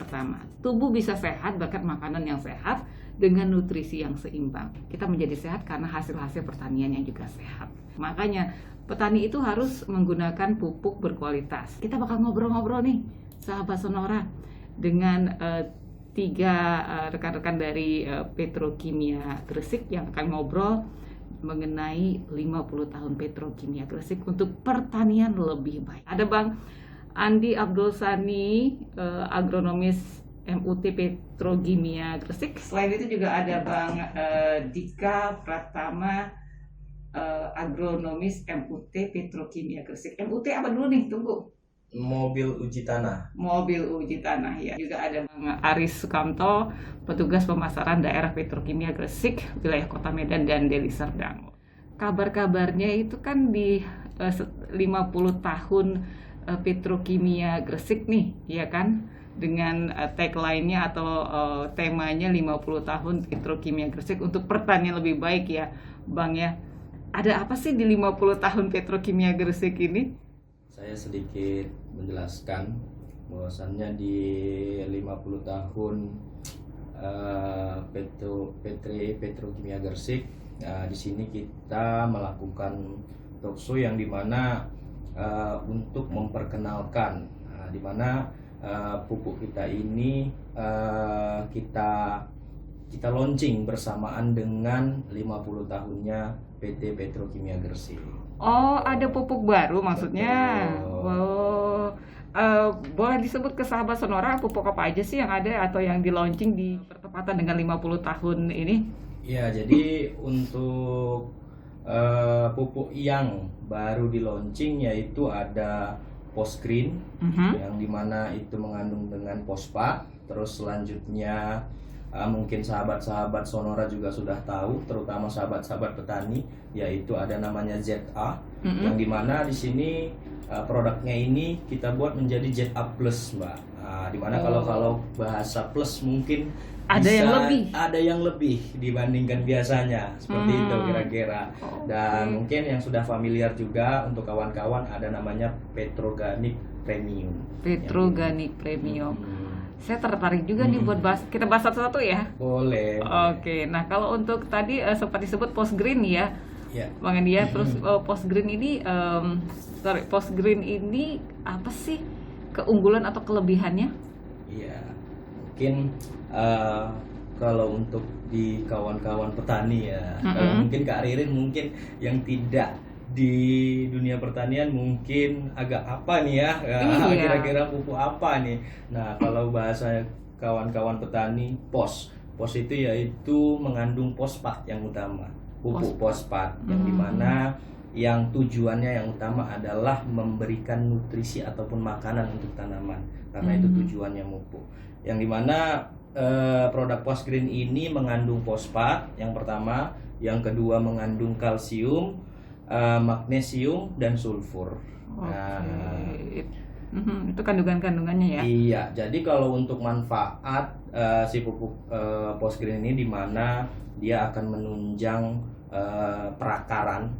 pertama, tubuh bisa sehat berkat makanan yang sehat dengan nutrisi yang seimbang. Kita menjadi sehat karena hasil-hasil pertanian yang juga sehat. Makanya petani itu harus menggunakan pupuk berkualitas. Kita bakal ngobrol-ngobrol nih, sahabat Sonora, dengan tiga rekan-rekan dari Petrokimia Gresik yang akan ngobrol mengenai 50 tahun Petrokimia Gresik untuk pertanian lebih baik. Ada Bang Andi Abdul Sani, agronomis MUT Petrokimia Gresik. Selain itu juga ada Bang Dika Pratama, agronomis MUT Petrokimia Gresik. MUT apa dulu nih? Tunggu. Mobil uji tanah. Mobil uji tanah ya. Juga ada Bang Aris Sukamto, petugas pemasaran daerah Petrokimia Gresik, wilayah Kota Medan dan Deli Serdang. Kabar-kabarnya itu kan di 50 tahun Petrokimia Gresik nih, ya kan? Dengan tagline-nya atau temanya 50 tahun Petrokimia Gresik untuk pertanian lebih baik ya, Bang ya. Ada apa sih di 50 tahun Petrokimia Gresik ini? Saya sedikit menjelaskan bahwasannya di 50 tahun Petrokimia Gresik, di sini kita melakukan talkshow yang dimana untuk memperkenalkan dimana pupuk kita ini kita launching bersamaan dengan 50 tahunnya PT Petrokimia Gresik. Oh, ada pupuk baru maksudnya. Betul. Wow. Boleh disebut ke sahabat Sonora pupuk apa aja sih yang ada atau yang di launching di bertepatan dengan 50 tahun ini? Ya, jadi untuk pupuk yang baru di launching yaitu ada Postgreen, yang dimana itu mengandung dengan fosfat. Terus selanjutnya mungkin sahabat-sahabat Sonora juga sudah tahu, terutama sahabat-sahabat petani, yaitu ada namanya ZA, yang dimana di sini produknya ini kita buat menjadi ZA Plus, Mbak. Dimana kalau bahasa plus mungkin ada yang lebih dibandingkan biasanya, seperti itu kira-kira. Dan mungkin yang sudah familiar juga untuk kawan-kawan ada namanya Petroganik Premium. Petroganik Premium. Saya tertarik juga nih buat kita bahas satu-satu ya. Boleh. Oke, nah kalau untuk tadi sempat disebut Postgreen ya, Bang Andi ya. Terus Postgreen ini, Postgreen ini apa sih keunggulan atau kelebihannya? Iya, mungkin kalau untuk di kawan-kawan petani ya, kalau mungkin Kak Ririn mungkin yang tidak di dunia pertanian mungkin agak apa nih ya, kira-kira pupuk apa nih. Nah, kalau bahasa kawan-kawan petani, pos itu yaitu mengandung fosfat yang utama, pupuk fosfat yang dimana yang tujuannya yang utama adalah memberikan nutrisi ataupun makanan untuk tanaman, karena itu tujuannya pupuk. Yang dimana produk Postgreen ini mengandung fosfat yang pertama, yang kedua mengandung kalsium, magnesium dan sulfur. Itu kandungannya ya. Iya, jadi kalau untuk manfaat si pupuk Postgreen ini, di mana dia akan menunjang perakaran,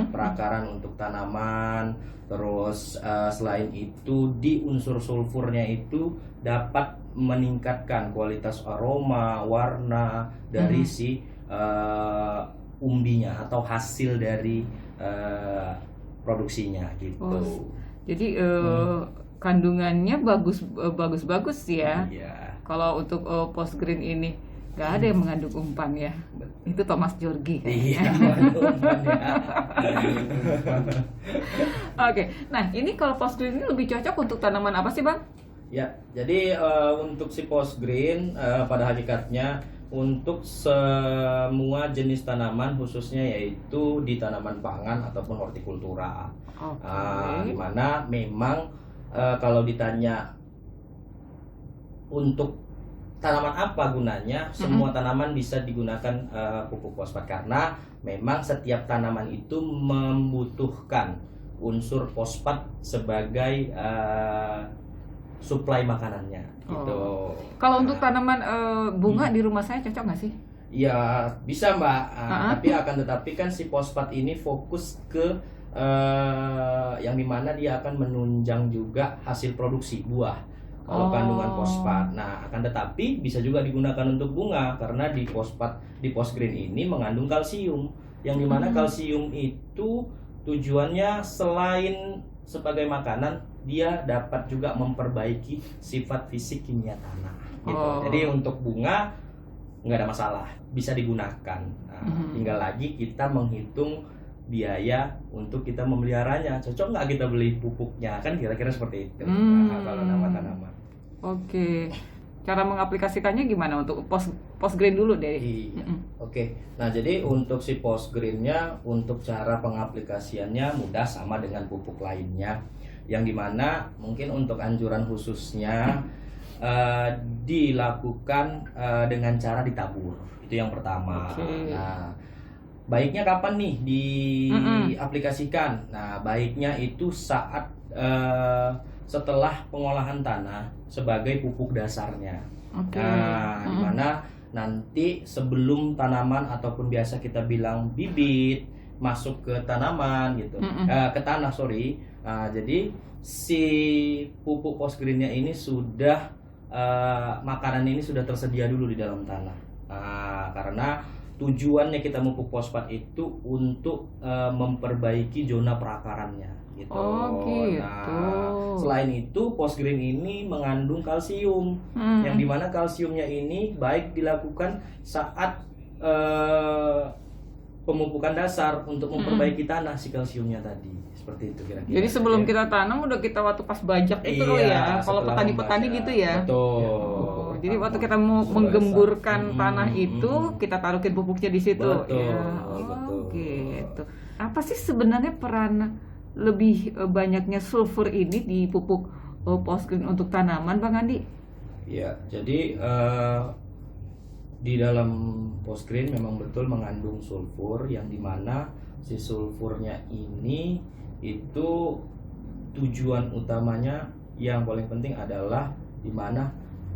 perakaran untuk tanaman. Terus selain itu di unsur sulfurnya itu dapat meningkatkan kualitas aroma, warna dari si umbinya atau hasil dari produksinya gitu. Jadi kandungannya bagus ya. Iya. Kalau untuk Postgreen ini nggak ada yang mengandung umpan ya. Betul. Itu Thomas Jorgi kan. Iya. Oke, nah ini kalau Postgreen ini lebih cocok untuk tanaman apa sih Bang? Ya, jadi untuk si Postgreen pada hakikatnya untuk semua jenis tanaman, khususnya yaitu di tanaman pangan ataupun hortikultura. Dimana memang kalau ditanya untuk tanaman apa gunanya, semua tanaman bisa digunakan pupuk fosfat, karena memang setiap tanaman itu membutuhkan unsur fosfat sebagai suplai makanannya gitu. Kalau untuk tanaman bunga di rumah saya cocok nggak sih? Ya bisa Mbak, tapi akan tetapi kan si fosfat ini fokus ke yang dimana dia akan menunjang juga hasil produksi buah. kalau Oh. kandungan fosfat. Nah, akan tetapi bisa juga digunakan untuk bunga karena di fosfat di Postgreen ini mengandung kalsium, yang dimana kalsium itu tujuannya selain sebagai makanan, dia dapat juga memperbaiki sifat fisik kimia tanah gitu. Oh. Jadi untuk bunga nggak ada masalah, bisa digunakan. Nah, tinggal lagi kita menghitung biaya untuk kita memeliharanya. Cocok nggak kita beli pupuknya, kan kira-kira seperti itu. Nah, kalau nama tanaman. Oke. Cara mengaplikasikannya gimana untuk Postgreen dulu deh? Iya. Oke. Nah, jadi untuk si Postgreen-nya, untuk cara pengaplikasiannya mudah sama dengan pupuk lainnya. Yang dimana mungkin untuk anjuran khususnya dilakukan dengan cara ditabur. Itu yang pertama. Oke. Nah, baiknya kapan nih diaplikasikan? Nah, baiknya itu saat setelah pengolahan tanah sebagai pupuk dasarnya. Oke. Nah, di mana nanti sebelum tanaman ataupun biasa kita bilang bibit masuk ke tanaman gitu, ke tanah sorry. Nah, jadi si pupuk Postgreen-nya ini sudah makanan ini sudah tersedia dulu di dalam tanah. Nah, karena tujuannya kita memupuk fosfat itu untuk memperbaiki zona perakarannya gitu. Oh, gitu. Nah, selain itu Postgreen ini mengandung kalsium, yang dimana kalsiumnya ini baik dilakukan saat pemupukan dasar untuk memperbaiki tanah si kalsiumnya tadi, seperti itu kira-kira. Jadi sebelum kita tanam udah kita waktu pas bajak itu loh ya. Kalau setelah petani-petani membaca. gitu ya. Betul. Oh, jadi waktu kita mau menggemburkan tanah itu, kita taruhin pupuknya di situ. Betul, Ya. betul. Gitu. Apa sih sebenarnya peran lebih banyaknya sulfur ini di pupuk Postgreen untuk tanaman, Bang Andi? Ya, jadi di dalam Postgreen memang betul mengandung sulfur, yang dimana si sulfurnya ini itu tujuan utamanya yang paling penting adalah dimana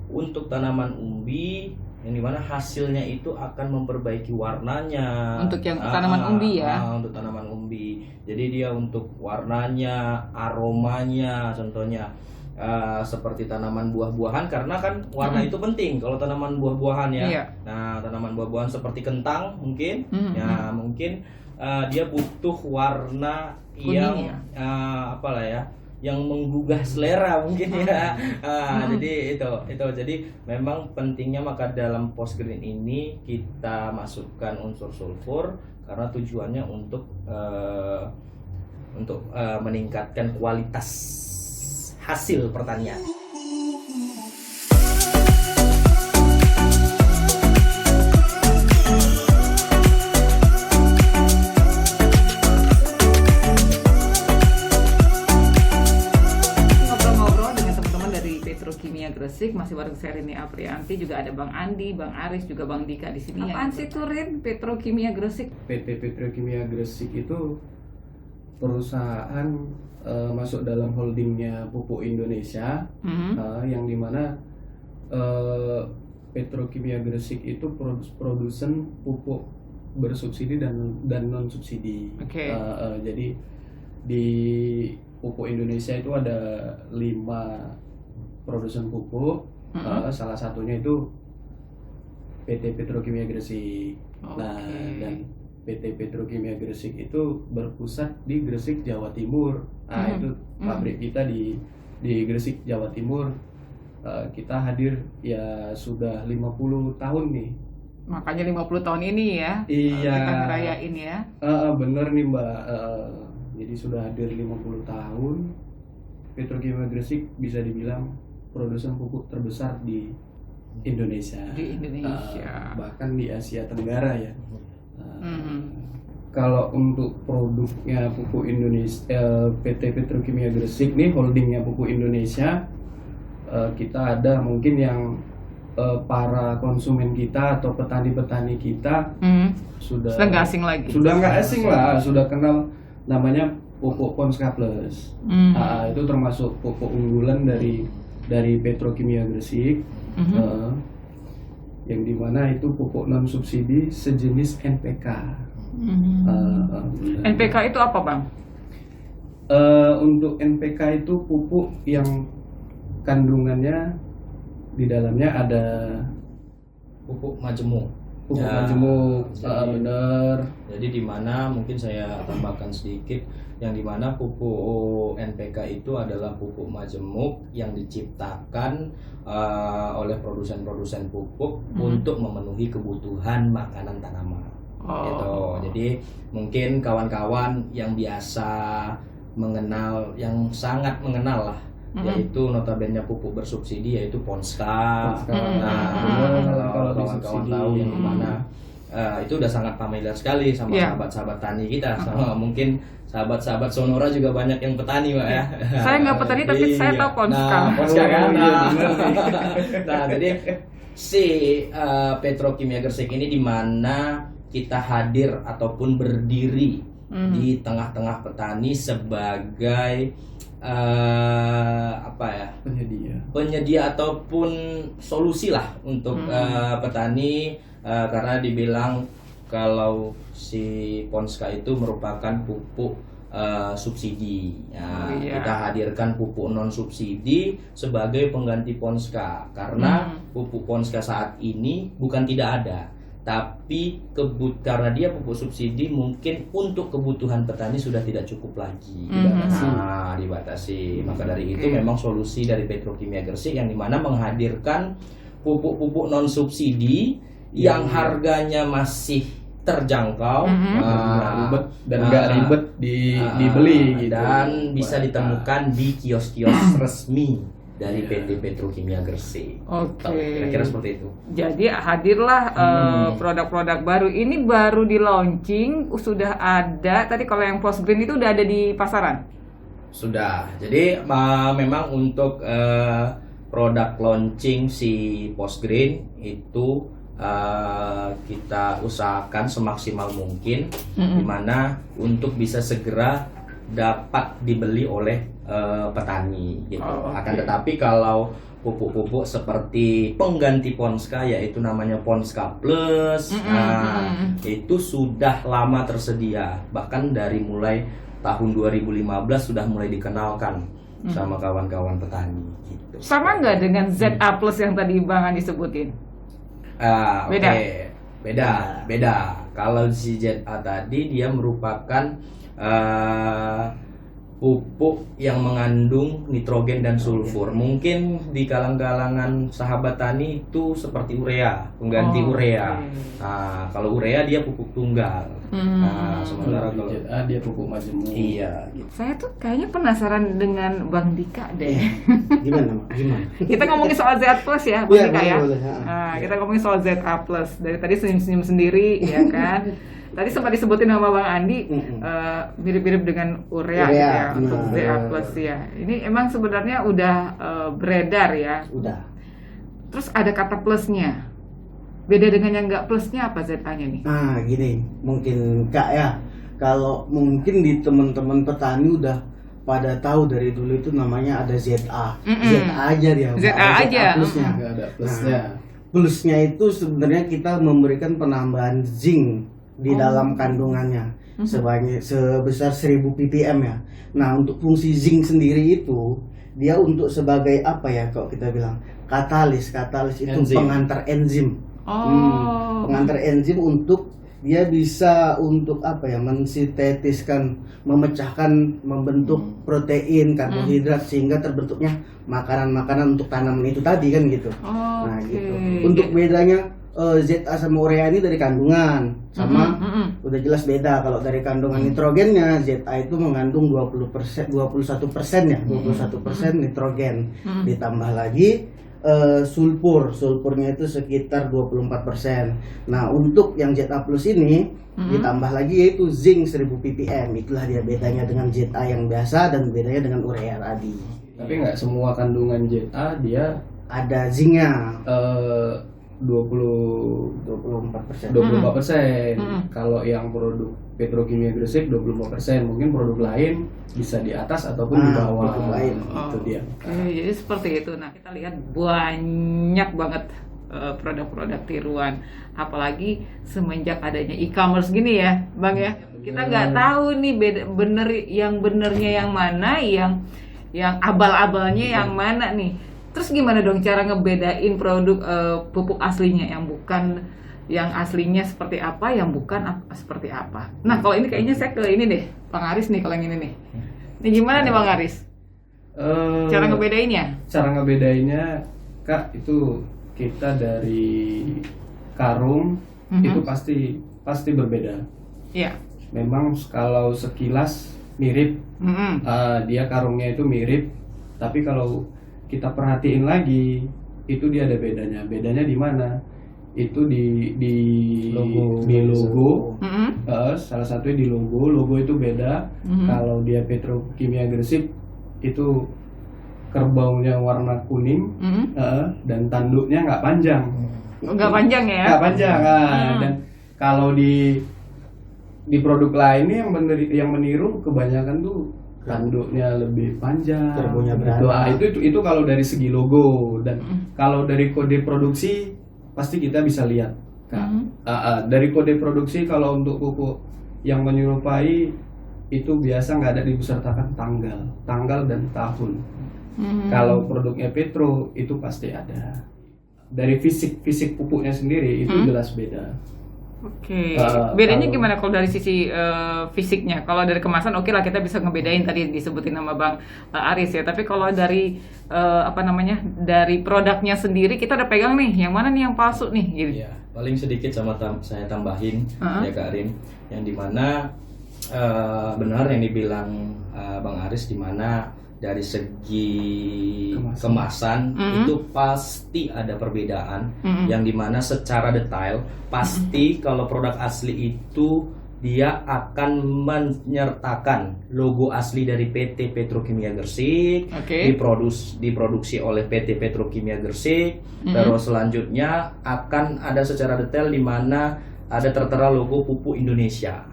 untuk tanaman umbi, yang dimana hasilnya itu akan memperbaiki warnanya. Untuk yang tanaman umbi ya? Untuk tanaman umbi. Jadi dia untuk warnanya, aromanya, contohnya seperti tanaman buah-buahan, karena kan warna itu penting kalau tanaman buah-buahan ya. Iya. Nah, tanaman buah-buahan seperti kentang mungkin, ya mungkin dia butuh warna Kuning yang apalah ya, yang menggugah selera mungkin ya. Jadi itu jadi memang pentingnya maka dalam Postgreen ini kita masukkan unsur sulfur karena tujuannya untuk meningkatkan kualitas hasil pertanian. Ngobrol-ngobrol dengan teman-teman dari Petrokimia Gresik, masih bareng saya Rini Aprianti, juga ada Bang Andi, Bang Aris, juga Bang Dika di sini. Apaan sih tuh Rin, Petrokimia Gresik? PT Petrokimia Gresik itu perusahaan masuk dalam holdingnya Pupuk Indonesia, yang dimana Petrokimia Gresik itu produsen pupuk bersubsidi dan non subsidi. Oke. Jadi di Pupuk Indonesia itu ada 5 produsen pupuk, salah satunya itu PT Petrokimia Gresik. Nah, dan PT Petrokimia Gresik itu berpusat di Gresik, Jawa Timur. Nah, itu pabrik kita di Gresik, Jawa Timur. Kita hadir ya sudah 50 tahun nih. Makanya 50 tahun ini ya. Iya. Kita ngerayain ya. Bener nih Mbak. Jadi sudah hadir 50 tahun. Petrokimia Gresik bisa dibilang produsen pupuk terbesar di Indonesia. Di Indonesia. Bahkan di Asia Tenggara ya. Kalau untuk produknya Pupuk Indonesia, PT Petrokimia Gresik nih holdingnya Pupuk Indonesia, kita ada mungkin yang para konsumen kita atau petani-petani kita sudah nggak asing lagi. Sudah nggak asing lah, sudah kenal namanya pupuk Ponska Plus. Itu termasuk pupuk unggulan dari Petrokimia Gresik. Yang dimana itu pupuk non subsidi sejenis NPK. NPK itu apa, Bang? Untuk NPK itu pupuk yang kandungannya di dalamnya ada pupuk majemuk. pupuk Ya, majemuk, jadi- bener. Jadi di mana mungkin saya tambahkan sedikit, yang di mana pupuk NPK itu adalah pupuk majemuk yang diciptakan oleh produsen-produsen pupuk untuk memenuhi kebutuhan makanan tanaman. Gitu. Jadi mungkin kawan-kawan yang biasa mengenal, yang sangat mengenal lah, yaitu notabene pupuk bersubsidi yaitu Ponska. Ponska. Nah, Bener, kalau kawan-kawan disubsidi. tahu yang dimana itu udah sangat familiar sekali sama Iya. sahabat-sahabat tani kita, sama mungkin sahabat-sahabat Sonora juga banyak yang petani, Mbak ya. Saya nggak petani, tapi saya tahu Ponska. Nah, Ponska kan. Oh, iya, Nah, bener nih. nah, jadi si Petrokimia Gresik ini di mana kita hadir ataupun berdiri di tengah-tengah petani sebagai apa ya, penyedia ataupun solusi lah untuk petani, karena dibilang kalau si Ponska itu merupakan pupuk subsidi. Nah, kita hadirkan pupuk non subsidi sebagai pengganti Ponska, karena pupuk Ponska saat ini bukan tidak ada, tapi karena dia pupuk subsidi, mungkin untuk kebutuhan petani sudah tidak cukup lagi, dibatasi. Maka dari itu memang solusi dari Petrokimia Gresik yang dimana menghadirkan pupuk-pupuk non subsidi yang harganya masih terjangkau, nggak ribet dibeli gitu. dan bisa ditemukan di kios-kios resmi dari PT Petrokimia Gresik. Oke. Kira-kira seperti itu. Jadi hadirlah produk-produk baru. Ini baru di launching, sudah ada. Tadi kalau yang Post Green itu udah ada di pasaran? Sudah. Jadi memang untuk produk launching si Post Green itu kita usahakan semaksimal mungkin, dimana untuk bisa segera dapat dibeli oleh petani gitu. Akan tetapi kalau pupuk-pupuk seperti pengganti Ponska, yaitu namanya Ponska Plus, itu sudah lama tersedia, bahkan dari mulai tahun 2015 sudah mulai dikenalkan sama kawan-kawan petani gitu. Sama nggak dengan ZA Plus yang tadi Bang Andi sebutin? Beda. Beda. Kalau si ZA tadi dia merupakan pupuk yang mengandung nitrogen dan sulfur. Mungkin di kalangan sahabat tani itu seperti urea, pengganti urea. Nah, kalau urea dia pupuk tunggal. Nah, sementara kalau dia pupuk majemuk. iya, gitu. Saya tuh kayaknya penasaran dengan Bang Dika deh. Gimana? Kita ngomongin soal ZA Plus ya, Bang Dika ya. Nah, kita ngomongin soal ZA Plus. Dari tadi senyum-senyum sendiri, ya kan. Tadi sempat disebutin nama Bang Andi, mirip-mirip dengan urea gitu ya, untuk ZA Plus ya. Ini emang sebenarnya udah beredar ya. Udah. Terus ada kata plusnya. Beda dengan yang nggak plusnya apa ZA-nya nih? Nah, gini, mungkin Kak ya, kalau mungkin di teman-teman petani udah pada tahu dari dulu itu namanya ada ZA. ZA aja dia. ZA nggak ada aja. plusnya. Nggak ada plusnya. Plusnya itu sebenarnya kita memberikan penambahan zinc di dalam kandungannya sebesar 1000 ppm ya. Nah, untuk fungsi zinc sendiri itu dia untuk sebagai apa ya, kalau kita bilang katalis itu pengantar enzim. Pengantar enzim untuk dia bisa untuk apa ya, mensintetiskan, memecahkan, membentuk protein, karbohidrat sehingga terbentuknya makanan-makanan untuk tanaman itu tadi kan gitu. Nah gitu. Untuk bedanya ZA sama urea ini dari kandungan sama udah jelas beda. Kalau dari kandungan nitrogennya, ZA itu mengandung 21% ya, 21% nitrogen. Ditambah lagi sulfurnya itu sekitar 24%. Nah, untuk yang ZA Plus ini ditambah lagi yaitu zinc 1000 ppm. Itulah dia bedanya dengan ZA yang biasa dan bedanya dengan urea tadi. Tapi nggak semua kandungan ZA dia ada zincnya. 24%. Kalau yang produk Petrokimia Gresik 24%, mungkin produk lain bisa di atas ataupun di bawah. Produk lain itu dia. Jadi seperti itu. Nah, kita lihat banyak banget produk-produk tiruan, apalagi semenjak adanya e-commerce gini ya, Bang ya. Kita nggak tahu nih benernya yang mana, yang abal-abalnya yang mana nih. Terus gimana dong cara ngebedain produk pupuk aslinya yang aslinya seperti apa, yang bukan seperti apa? Nah, kalau ini kayaknya saya ke ini deh, Bang Aris nih kalau yang ini nih. Ini gimana nih Bang Aris? Cara ngebedainnya? Cara ngebedainnya, Kak, itu kita dari karung itu pasti berbeda. Iya. Memang kalau sekilas mirip, dia karungnya itu mirip, tapi kalau kita perhatiin lagi itu dia ada bedanya. Bedanya di mana? Itu di logo. Salah satunya di logo. Logo itu beda. Kalau dia Petrokimia Gresik itu kerbaunya warna kuning, dan tanduknya nggak panjang. Nggak panjang ya? Nggak panjang. Dan kalau di produk lain yang meniru kebanyakan tuh tanduknya lebih panjang, Turbonya gitu. Itu kalau dari segi logo. Dan kalau dari kode produksi pasti kita bisa lihat, Kak. Dari kode produksi kalau untuk pupuk yang menyerupai itu biasa nggak ada dibesertakan tanggal dan tahun. Kalau produknya Petro itu pasti ada. Dari fisik pupuknya sendiri itu jelas beda. Oke. Bedanya gimana kalau dari sisi fisiknya? Kalau dari kemasan oke lah kita bisa ngebedain, tadi disebutin nama Bang Aris ya. Tapi kalau dari dari produknya sendiri kita udah pegang nih, yang mana nih yang palsu nih gitu. Iya, paling sedikit saya tambahin ya Kak Rin, yang dimana benar yang dibilang Bang Aris, dimana dari segi kemasan itu pasti ada perbedaan, yang dimana secara detail pasti kalau produk asli itu dia akan menyertakan logo asli dari PT Petrokimia Gresik, diproduksi oleh PT Petrokimia Gresik. Terus selanjutnya akan ada secara detail di mana ada tertera logo Pupuk Indonesia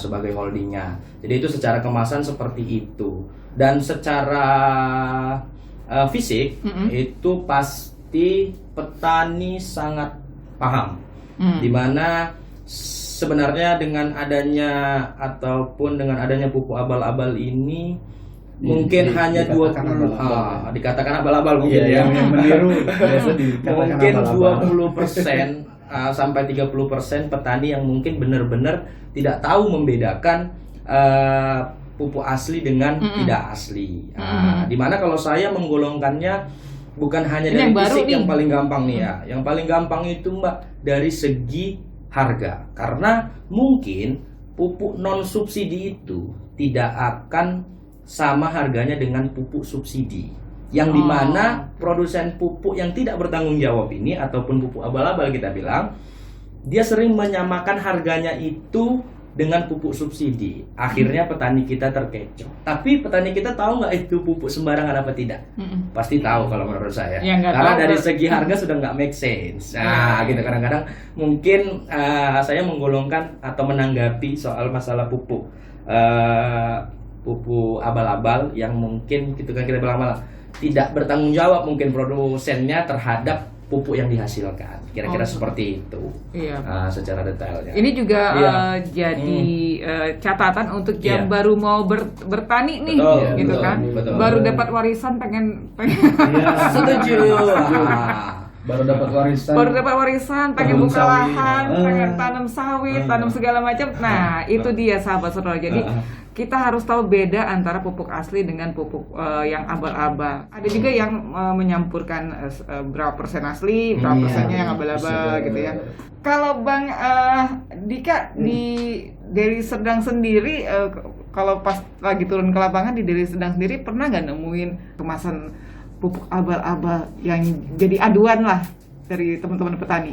sebagai holdingnya. Jadi itu secara kemasan seperti itu. Dan secara fisik itu pasti petani sangat paham, dimana sebenarnya dengan adanya pupuk abal-abal ini mungkin hanya 20 dikatakan abal-abal mungkin yang meniru biasa mungkin 20% sampai 30% petani yang mungkin benar-benar tidak tahu membedakan pupuk asli dengan tidak asli. Dimana kalau saya menggolongkannya bukan hanya dari fisik yang paling gampang nih ya. Yang paling gampang itu Mbak dari segi harga. Karena mungkin pupuk non subsidi itu tidak akan sama harganya dengan pupuk subsidi. Yang dimana produsen pupuk yang tidak bertanggung jawab ini ataupun pupuk abal-abal kita bilang, dia sering menyamakan harganya itu dengan pupuk subsidi. Akhirnya petani kita terkecoh. Tapi petani kita tahu nggak itu pupuk sembarangan apa tidak? Pasti tahu kalau menurut saya. Ya, karena dari segi harga sudah nggak make sense. Nah, gitu kadang-kadang mungkin saya menggolongkan atau menanggapi soal masalah pupuk abal-abal yang mungkin gitu kan kita bilang malah tidak bertanggung jawab mungkin produsennya terhadap pupuk yang dihasilkan. Kira-kira seperti itu. Iya. Secara detailnya. Ini juga jadi catatan untuk yang baru mau bertani nih, gitu kan. Baru dapat warisan pengen setuju. Baru dapat warisan, pengen buka lahan, pengen tanam sawit, tanam segala macam. Nah, itu dia sahabat saudara. Jadi kita harus tahu beda antara pupuk asli dengan pupuk yang abal-abal. Ada juga yang menyampurkan berapa persen asli, berapa persennya yang abal-abal gitu ya. Kalau Bang Dika di Deli Serdang sendiri, kalau pas lagi turun ke lapangan di Deli Serdang sendiri pernah nggak nemuin kemasan pupuk abal-abal yang jadi aduan lah dari teman-teman petani?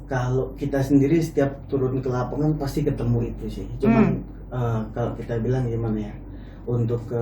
Kalau kita sendiri setiap turun ke lapangan pasti ketemu itu sih. Cuman kalau kita bilang gimana ya, untuk ke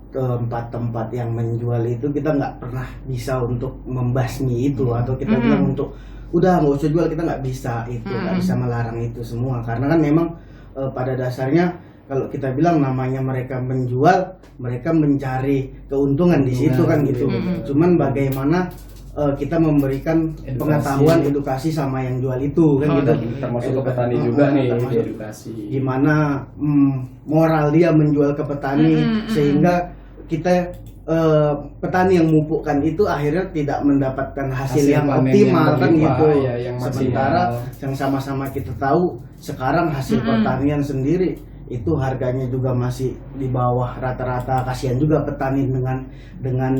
tempat-tempat yang menjual itu kita nggak pernah bisa untuk membasmi itu, atau kita bilang untuk udah nggak usah jual, kita nggak bisa itu, nggak bisa melarang itu semua, karena kan memang pada dasarnya kalau kita bilang namanya mereka menjual, mereka mencari keuntungan di situ kan gitu. Cuman bagaimana kita memberikan pengetahuan, edukasi sama yang jual itu kan gitu. Termasuk ke petani juga nih, edukasi. Gimana moral dia menjual ke petani sehingga kita petani yang memupukkan itu akhirnya tidak mendapatkan hasil yang panen optimal yang kan berlimpah, gitu. ya, yang Sementara maksimal. yang sama-sama kita tahu sekarang hasil pertanian sendiri itu harganya juga masih di bawah rata-rata. Kasihan juga petani dengan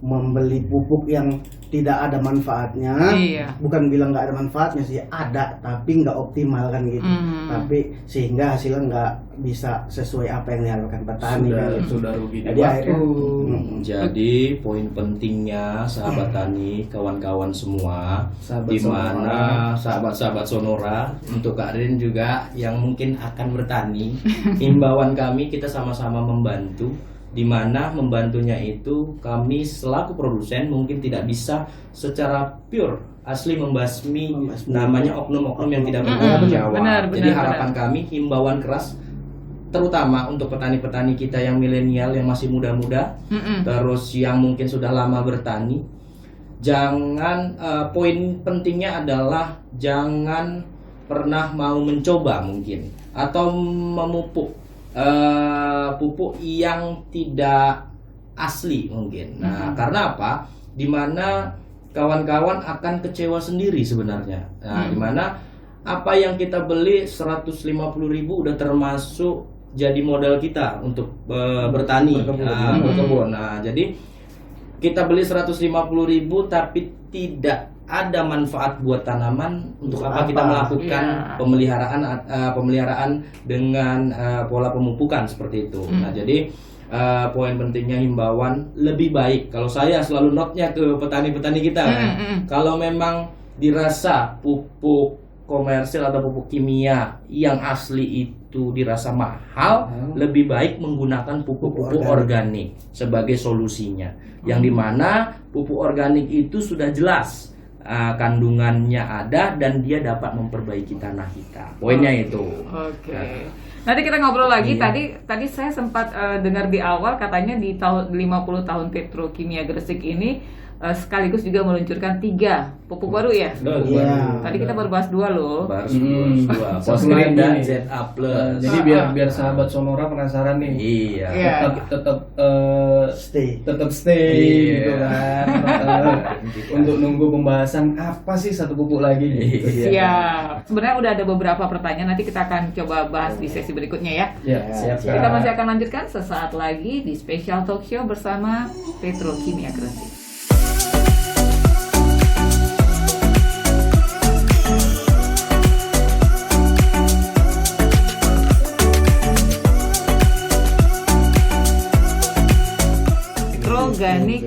membeli pupuk yang tidak ada manfaatnya. Iya. Bukan bilang nggak ada manfaatnya sih, ada tapi nggak optimal kan gitu. Tapi sehingga hasilnya nggak bisa sesuai apa yang diharapkan petani kan gitu. Sudah rugi di Jadi akhirnya waktu. Jadi poin pentingnya sahabat tani, kawan-kawan semua, Sahabat di Sonora. mana sahabat-sahabat Sonora, untuk Kak Rin juga yang mungkin akan bertani, himbauan kami kita sama-sama membantu. Di mana membantunya itu kami selaku produsen mungkin tidak bisa secara pure asli membasmi namanya oknum-oknum yang tidak bertanggung jawab. Benar, Jadi benar, harapan kami himbauan keras terutama untuk petani-petani kita yang milenial yang masih muda-muda, terus yang mungkin sudah lama bertani, jangan poin pentingnya adalah jangan pernah mau mencoba mungkin atau memupuk pupuk yang tidak asli mungkin. Nah, karena apa? Dimana kawan-kawan akan kecewa sendiri sebenarnya. Nah, dimana apa yang kita beli 150.000 udah termasuk jadi modal kita untuk bertani, berkebun. Nah, jadi kita beli 150.000 tapi tidak ada manfaat buat tanaman. Untuk apa kita melakukan pemeliharaan dengan pola pemupukan seperti itu. Nah, jadi poin pentingnya himbauan lebih baik kalau saya selalu notnya ke petani-petani kita kan. Kalau memang dirasa pupuk komersil atau pupuk kimia yang asli itu dirasa mahal, lebih baik menggunakan pupuk-pupuk organik sebagai solusinya. Yang dimana pupuk organik itu sudah jelas kandungannya ada dan dia dapat memperbaiki tanah kita. Poinnya itu. Oke. Nanti kita ngobrol lagi. Tadi saya sempat dengar di awal katanya di tahun 50 tahun Petrokimia Gresik ini sekaligus juga meluncurkan 3 pupuk baru ya. Tadi kita baru bahas 2 loh. Baru dua. Satu Fosgreen lagi dan nih. ZA Plus. Jadi biar sahabat Sonora penasaran nih. Iya. Iya. Tetap stay Iya. gitu kan. Untuk nunggu pembahasan apa sih satu pupuk lagi gitu. Siap. Sebenarnya udah ada beberapa pertanyaan, nanti kita akan coba bahas di sesi berikutnya ya. Ya, siap. Kita masih akan lanjutkan sesaat lagi di Special Talk Show bersama Petrokimia Gresik. Organik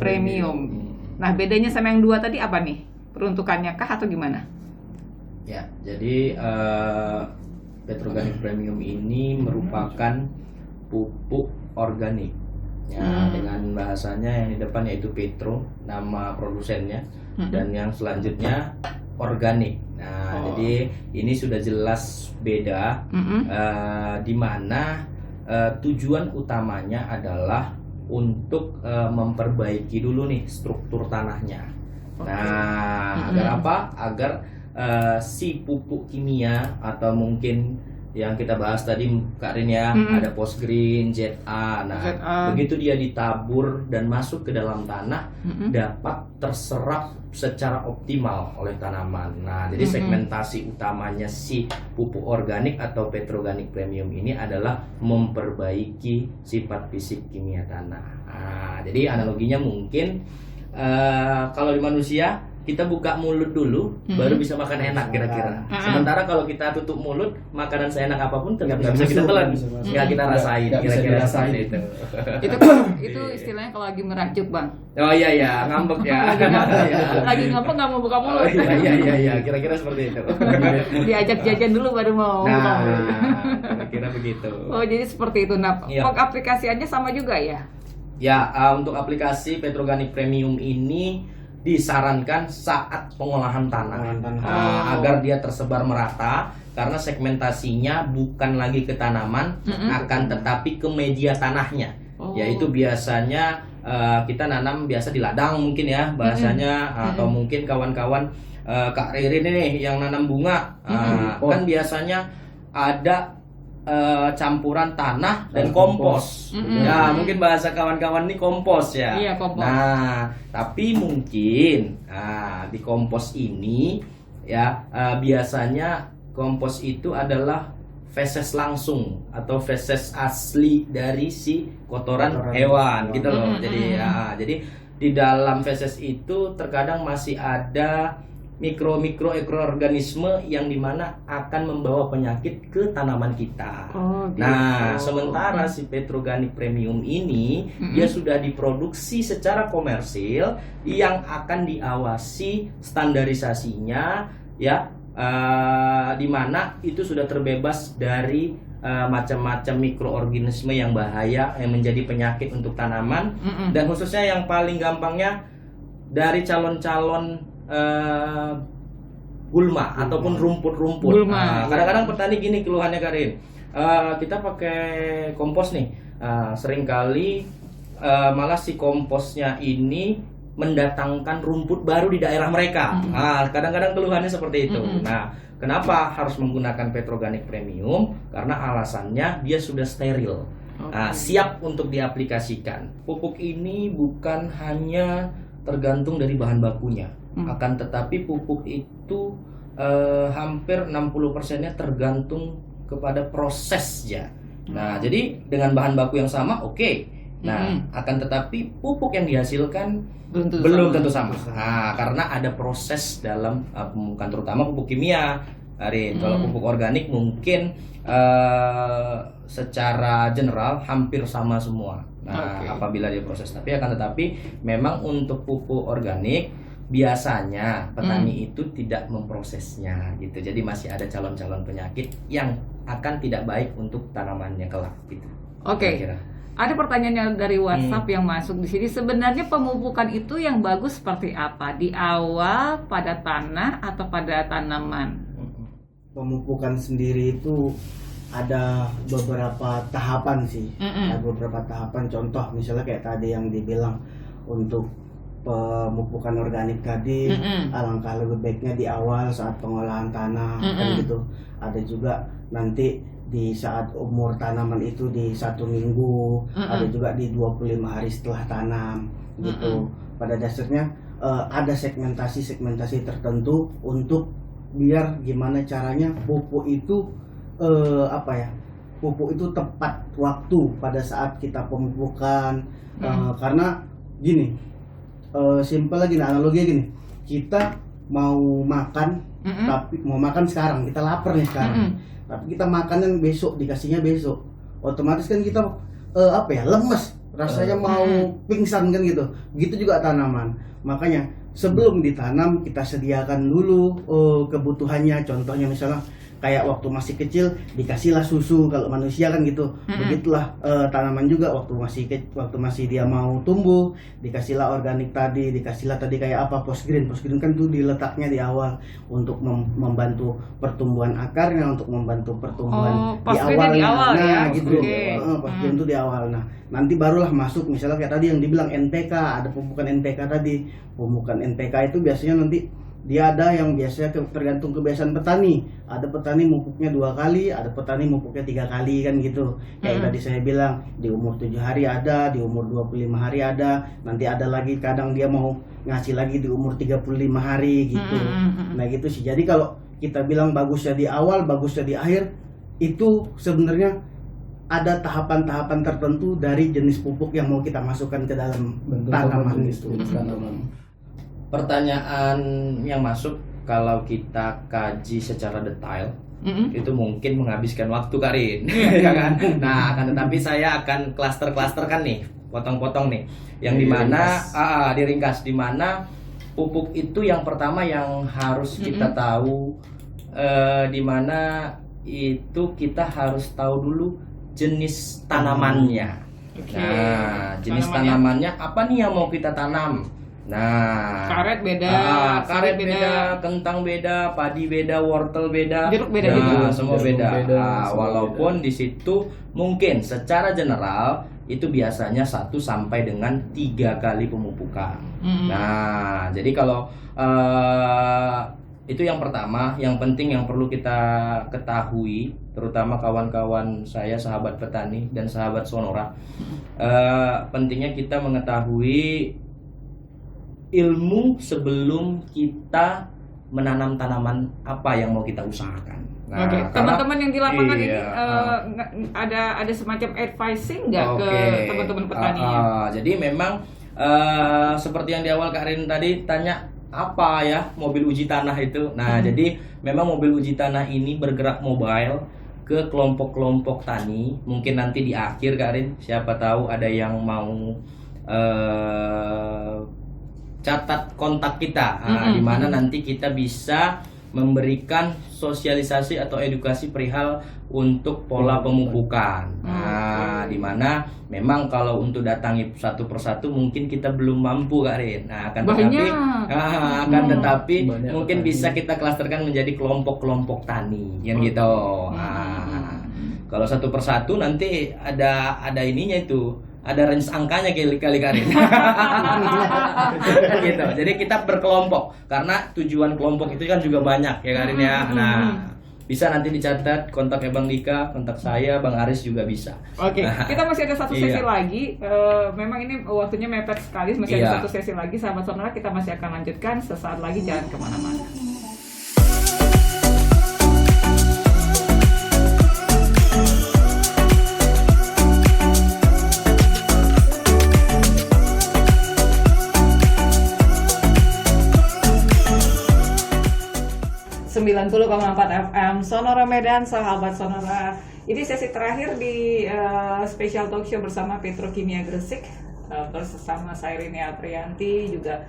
Premium. Nah, bedanya sama yang 2 tadi apa nih? Peruntukannya kah atau gimana? Ya, jadi Petroganic Premium ini merupakan pupuk organik. Ya, dengan bahasanya yang di depan yaitu Petro, nama produsennya, dan yang selanjutnya organik. Nah, jadi ini sudah jelas beda, di mana tujuan utamanya adalah untuk memperbaiki dulu nih struktur tanahnya. Nah, agar apa? Agar si pupuk kimia atau mungkin yang kita bahas tadi Kak Rin ya, ada Fosgreen, ZA. Nah, begitu dia ditabur dan masuk ke dalam tanah, dapat terserap secara optimal oleh tanaman. Nah, jadi segmentasi utamanya si pupuk organik atau Petroganic Premium ini adalah memperbaiki sifat fisik kimia tanah. Nah, jadi analoginya mungkin kalau di manusia kita buka mulut dulu, baru bisa makan enak kira-kira. Sementara kalau kita tutup mulut, makanan seenak apapun tetap nggak bisa kita telan, nggak kita rasain. Nggak bisa Kira-kira dirasain. seperti itu. Itu istilahnya kalau lagi merajuk, Bang. Oh iya, ngambek ya. Lagi ngapa nggak mau buka Oh mulut? iya, kira-kira seperti itu. Diajak jajan dulu baru mau buka Nah, mulut. kira-kira begitu. Oh, jadi seperti itu. Nah, Iya. aplikasiannya sama juga ya? Ya, untuk aplikasi Petroganic Premium ini disarankan saat pengolahan tanah, agar dia tersebar merata, karena segmentasinya bukan lagi ke tanaman, akan tetapi ke media tanahnya, yaitu biasanya kita nanam biasa di ladang mungkin ya bahasanya, atau mungkin kawan-kawan Kak Ririn nih yang nanam bunga, kan biasanya ada campuran tanah dan kompos. Ya, mungkin bahasa kawan-kawan ini kompos ya. Iya, kompos. Nah, tapi mungkin di kompos ini ya biasanya kompos itu adalah feses langsung atau feses asli dari si kotoran hewan gitu loh. Jadi di dalam feses itu terkadang masih ada mikroorganisme yang dimana akan membawa penyakit ke tanaman kita. Gitu. Nah, sementara si Petroganik Premium ini dia sudah diproduksi secara komersil yang akan diawasi standarisasinya ya, dimana itu sudah terbebas dari macam-macam mikroorganisme yang bahaya yang menjadi penyakit untuk tanaman, dan khususnya yang paling gampangnya dari calon-calon gulma ataupun rumput-rumput. Kadang-kadang petani gini keluhannya Karin, kita pakai kompos nih, seringkali malah si komposnya ini mendatangkan rumput baru di daerah mereka. Kadang-kadang keluhannya seperti itu. Nah, kenapa harus menggunakan Petroganik Premium? Karena alasannya dia sudah steril, siap untuk diaplikasikan. Pupuk ini bukan hanya tergantung dari bahan bakunya, akan tetapi pupuk itu hampir 60%-nya tergantung kepada prosesnya. Nah, jadi dengan bahan baku yang sama, oke. Nah, akan tetapi pupuk yang dihasilkan belum tentu sama. Nah, karena ada proses dalam pemupukan, terutama pupuk kimia. Kalau pupuk organik mungkin secara general hampir sama semua. Nah, apabila dia proses, tetapi memang untuk pupuk organik biasanya petani itu tidak memprosesnya gitu. Jadi masih ada calon-calon penyakit yang akan tidak baik untuk tanamannya kelak gitu. Kira-kira. Ada pertanyaan dari WhatsApp yang masuk di sini. Sebenarnya pemupukan itu yang bagus seperti apa? Di awal, pada tanah, atau pada tanaman? Pemupukan sendiri itu ada beberapa tahapan sih. Ada beberapa tahapan. Contoh misalnya kayak tadi yang dibilang untuk pemupukan organik tadi, alangkah lebih baiknya di awal saat pengolahan tanah kan gitu. Ada juga nanti di saat umur tanaman itu di 1 minggu, ada juga di 25 hari setelah tanam gitu. Pada dasarnya ada segmentasi tertentu untuk biar gimana caranya pupuk itu pupuk itu tepat waktu pada saat kita pemupukan. Karena gini, simpel lagi analoginya gini, kita mau makan tapi mau makan sekarang, kita lapar nih sekarang, tapi kita makannya besok, dikasihnya besok, otomatis kan kita lemes, rasanya mau pingsan kan gitu. Begitu juga tanaman. Makanya sebelum ditanam kita sediakan dulu kebutuhannya. Contohnya misalnya kayak waktu masih kecil dikasihlah susu, kalau manusia kan gitu. Begitulah tanaman juga waktu masih dia mau tumbuh, dikasihlah organik tadi, dikasihlah tadi kayak apa, postgreen kan tuh diletaknya di awal untuk membantu pertumbuhan akarnya, untuk membantu pertumbuhan di awalnya. Gitu. Postgreen itu di awal. Nah, nanti barulah masuk misalnya kayak tadi yang dibilang NPK, ada pemupukan NPK tadi. Pemupukan NPK itu biasanya nanti dia ada yang biasanya tergantung kebiasaan petani. Ada petani mupuknya 2 kali, ada petani mupuknya 3 kali kan gitu. Kayak tadi saya bilang, di umur 7 hari ada, di umur 25 hari ada, nanti ada lagi kadang dia mau ngasih lagi di umur 35 hari gitu. Nah gitu sih. Jadi kalau kita bilang bagusnya di awal, bagusnya di akhir, itu sebenarnya ada tahapan-tahapan tertentu dari jenis pupuk yang mau kita masukkan ke dalam tanaman itu. Pertanyaan yang masuk, kalau kita kaji secara detail itu mungkin menghabiskan waktu Karin, ya kan? Nah, kan tetapi saya akan klaster-klasterkan nih, potong-potong nih, yang dimana diringkas, dimana pupuk itu yang pertama yang harus kita tahu, dimana itu kita harus tahu dulu jenis tanamannya. Nah, jenis tanamannya apa nih yang mau kita tanam? Nah, karet beda, karet beda, kentang beda, padi beda, wortel beda, jeruk beda juga. Semua beda. Walaupun di situ mungkin secara general itu biasanya 1 sampai dengan 3 kali pemupukan. Nah, jadi kalau itu yang pertama, yang penting yang perlu kita ketahui terutama kawan-kawan saya, sahabat petani dan sahabat Sonora, pentingnya kita mengetahui ilmu sebelum kita menanam tanaman apa yang mau kita usahakan. Nah, Oke, karena- teman-teman yang di lapangan ini Iya, ada semacam advising nggak ke Oke. teman-teman petani? Jadi memang seperti yang di awal Kak Rin tadi tanya apa ya mobil uji tanah itu. Nah, jadi memang mobil uji tanah ini bergerak mobile ke kelompok-kelompok tani. Mungkin nanti di akhir Kak Rin, siapa tahu ada yang mau catat kontak kita, di mana nanti kita bisa memberikan sosialisasi atau edukasi perihal untuk pola pemupukan. Nah, di mana memang kalau untuk datangi satu persatu mungkin kita belum mampu Kak Rin. Nah, tetapi Banyak mungkin petani. bisa kita klasterkan menjadi kelompok-kelompok tani, yang gitu. Nah, kalau satu persatu nanti ada ininya itu. Ada range angkanya kali Karin. Gitu. Jadi kita berkelompok karena tujuan kelompok itu kan juga banyak ya Karin ya. Nah, bisa nanti dicatat kontaknya Bang Dika, kontak saya, Bang Aris juga bisa. Oke, kita masih ada satu sesi Iya. lagi. Memang ini waktunya mepet sekali, masih Iya. ada satu sesi lagi, sahabat Sonora. Kita masih akan lanjutkan sesaat lagi, jangan kemana-mana. FM Sonora Medan, sahabat Sonora. Ini sesi terakhir di special talk show bersama Petrokimia Gresik, bersama saya Rini Aprianti, juga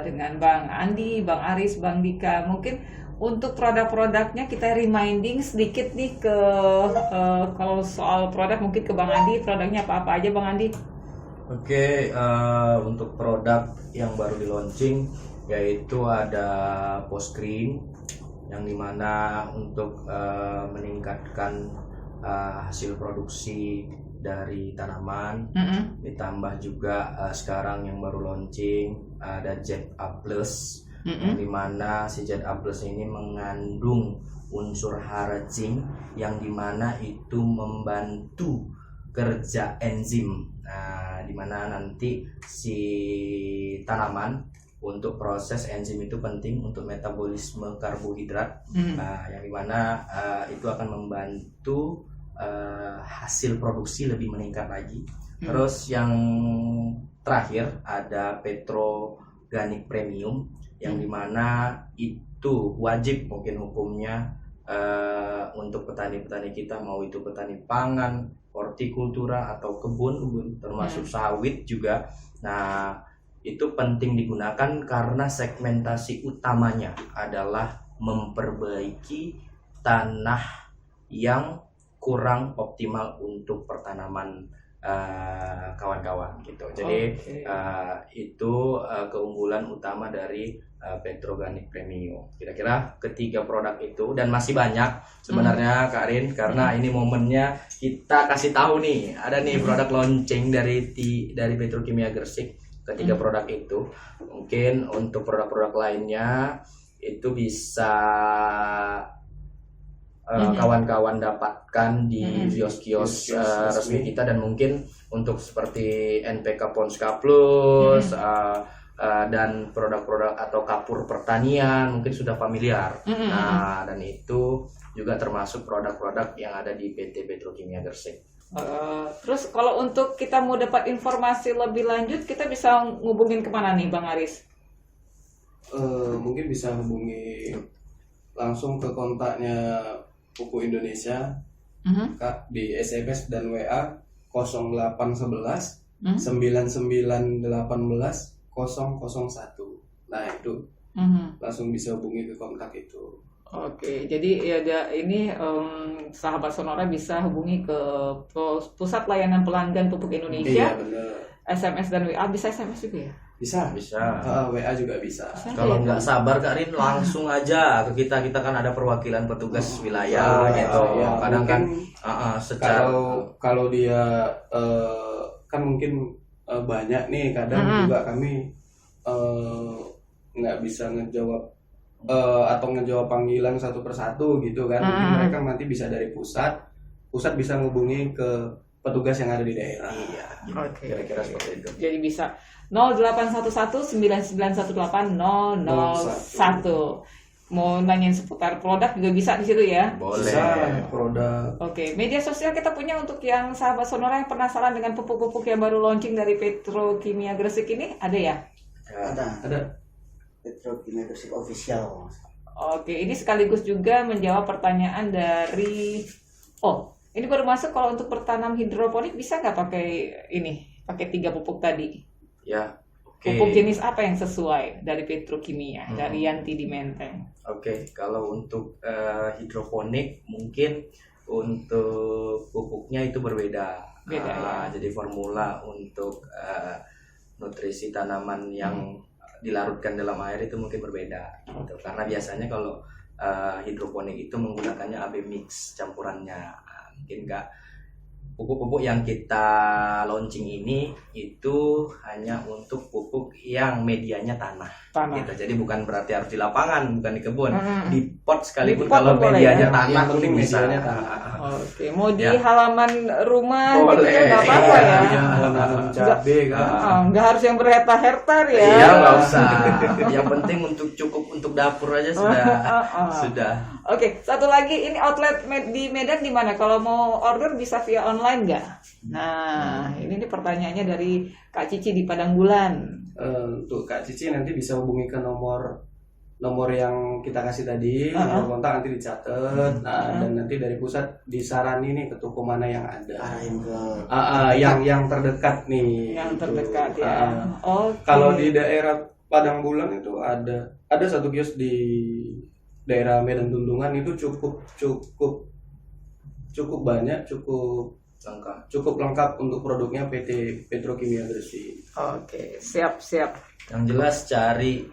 dengan Bang Andi, Bang Aris, Bang Dika. Mungkin untuk produk-produknya kita reminding sedikit nih ke kalau soal produk mungkin ke Bang Andi, produknya apa-apa aja Bang Andi? Oke, untuk produk yang baru di launching yaitu ada post cream yang dimana untuk meningkatkan hasil produksi dari tanaman. Ditambah juga sekarang yang baru launching ada Jet A Plus, yang dimana si Jet A Plus ini mengandung unsur hara zinc yang dimana itu membantu kerja enzim. Nah, dimana nanti si tanaman untuk proses enzim itu penting untuk metabolisme karbohidrat. Nah, yang dimana itu akan membantu hasil produksi lebih meningkat lagi. Terus yang terakhir ada Petroganic Premium yang dimana itu wajib mungkin hukumnya untuk petani-petani kita, mau itu petani pangan, hortikultura atau kebun termasuk sawit juga. Nah, itu penting digunakan karena segmentasi utamanya adalah memperbaiki tanah yang kurang optimal untuk pertanaman kawan-kawan gitu. Jadi itu keunggulan utama dari Petroganic Premium. Kira-kira ketiga produk itu, dan masih banyak sebenarnya Kak Rin, karena ini momennya kita kasih tahu nih, ada nih produk launching dari Petrokimia Gresik. Ketiga produk itu mungkin untuk produk-produk lainnya itu bisa kawan-kawan dapatkan di kios-kios resmi kita, dan mungkin untuk seperti NPK Ponska Plus dan produk-produk atau kapur pertanian mungkin sudah familiar. Nah, dan itu juga termasuk produk-produk yang ada di PT Petrokimia Gresik. Terus kalau untuk kita mau dapat informasi lebih lanjut, kita bisa ngubungin kemana nih Bang Aris? Mungkin bisa hubungi langsung ke kontaknya Pupuk Indonesia, Kak, di SMS dan WA 0811 9918 001. Nah, itu langsung bisa hubungi ke kontak itu. Oke, jadi ya ini sahabat Sonora bisa hubungi ke Pusat Layanan Pelanggan Pupuk Indonesia. Iya, benar. SMS dan WA, bisa SMS juga ya? Bisa. WA juga bisa. Kalau nggak sabar Kak Rin, langsung aja ke kita kan ada perwakilan petugas wilayah gitu. Ya, Kadang kan secara kalau dia kan mungkin banyak nih, kadang juga kami nggak bisa ngejawab atau ngejawab panggilan satu persatu gitu kan. Mungkin mereka nanti bisa dari pusat bisa menghubungi ke petugas yang ada di daerah. Iya. Oke. Kira-kira seperti itu. Jadi bisa 0811991801. Mau nanyain seputar produk juga bisa di situ ya. Boleh. Bisa produk. Oke, media sosial kita punya untuk yang sahabat Sonora yang penasaran dengan pupuk-pupuk yang baru launching dari Petrokimia Gresik ini, ada ya? Ada. Petrokimia Gresik official. Oke, ini sekaligus juga menjawab pertanyaan dari ini baru masuk. Kalau untuk bertanam hidroponik bisa nggak pakai 3 pupuk tadi? Ya. Oke. Pupuk jenis apa yang sesuai dari Petrokimia, dari Yanti di Menteng? Oke, kalau untuk hidroponik mungkin untuk pupuknya itu berbeda. Beda, ya. Jadi formula untuk nutrisi tanaman yang dilarutkan dalam air itu mungkin berbeda. Gitu. Karena biasanya kalau hidroponik itu menggunakannya AB mix campurannya. Mungkin nggak, pupuk-pupuk yang kita launching ini itu hanya untuk pupuk yang medianya tanah. Gitu. Jadi bukan berarti harus di lapangan, bukan di kebun, di pot sekalipun. Di pot kalau boleh, medianya ya? tanah Yang penting itu bisa. medianya tanah. Oke, mau di Ya. halaman rumah gitu Boleh. ya nggak apa-apa ya. Iya, mau nanam cabai kan. Nggak harus yang berhektar-hektar ya. Iya, nggak usah. Yang penting cukup untuk dapur aja sudah. Sudah. Oke, satu lagi, ini outlet di Medan di mana? Kalau mau order bisa via online nggak? Nah, ini nih pertanyaannya dari Kak Cici di Padang Bulan. Untuk Kak Cici nanti bisa hubungi ke nomor yang kita kasih tadi, nomor kontak nanti dicatat. Nah, dan nanti dari pusat disarani nih ke toko mana yang ada. Arahin ke yang terdekat nih. Yang gitu. terdekat ya. Oke. Kalau di daerah Padang Bulan itu ada satu kios di daerah Medan Tunjungan itu cukup banyak, cukup lengkap untuk produknya PT Petrokimia Gresik. Oke, siap. Yang jelas cari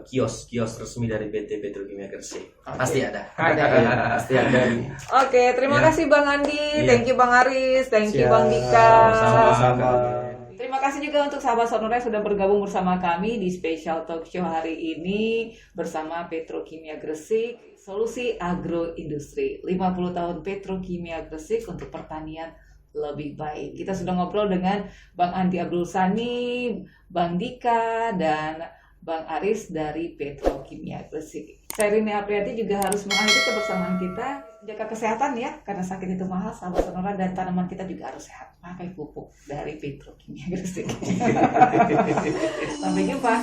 kios resmi dari PT Petrokimia Gresik. Pasti ada. Ada ya. Pasti ada nih. Oke, terima kasih Bang Andi, thank you Bang Aris, thank you Siap. Bang Dika. Sama-sama. Terima kasih juga untuk sahabat Sonora yang sudah bergabung bersama kami di special talk show hari ini bersama Petrokimia Gresik, solusi agroindustri. 50 tahun Petrokimia Gresik untuk pertanian lebih baik. Kita sudah ngobrol dengan Bang Andi Abdul Sani, Bang Dika, dan Bang Aris dari Petrokimia Gresik. Saya Rini Apriati juga harus mengakhiri kebersamaan kita. Jaga kesehatan ya, karena sakit itu mahal, sahabat Sonora, dan tanaman kita juga harus sehat. Pakai pupuk dari Petrokimia Gresik. Sampai jumpa.